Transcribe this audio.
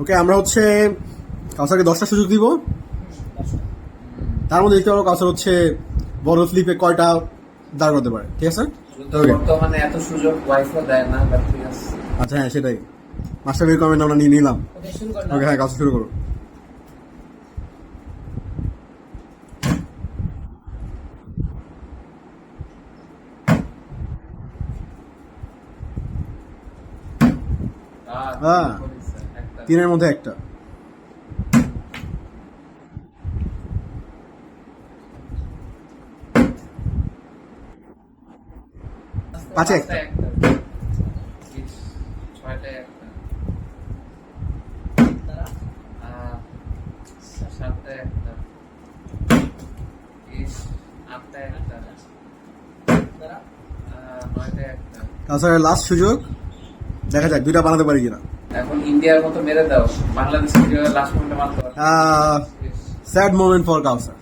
ওকে, আমরা হচ্ছে কাউসারকে 10টা সুযোগ দিব। তার মধ্যে দেখতে পাবো কাউসার হচ্ছে বড় স্লিপে কয়টা দাঁড় করতে পারে। ঠিক আছে? বর্তমানে এত সুযোগ ওয়াইফও দেয় না, বাট ঠিক আছে। আচ্ছা, হ্যাঁ সেটাই। মাস্টার বের কমেন্ট আমরা নিয়ে নিলাম। ওকে, শুরু করলাম। ওকে, হ্যাঁ কাউসার শুরু করো। হ্যাঁ, 3-এর মধ্যে একটা। পাঁচে একটা। ছয়টায় একটা, দাঁড়া। সাতটায় একটা, আটটায় একটা, দাঁড়া। নয়টায় একটা। কাউসারের লাস্ট সুযোগ, দেখা যাক 2টা বানাতে পারি কিনা। এখন ইন্ডিয়ার মতো মেরে দাও, বাংলাদেশ লাস্ট পয়েন্টে মারতে পারবে। Sad moment for Kawsar.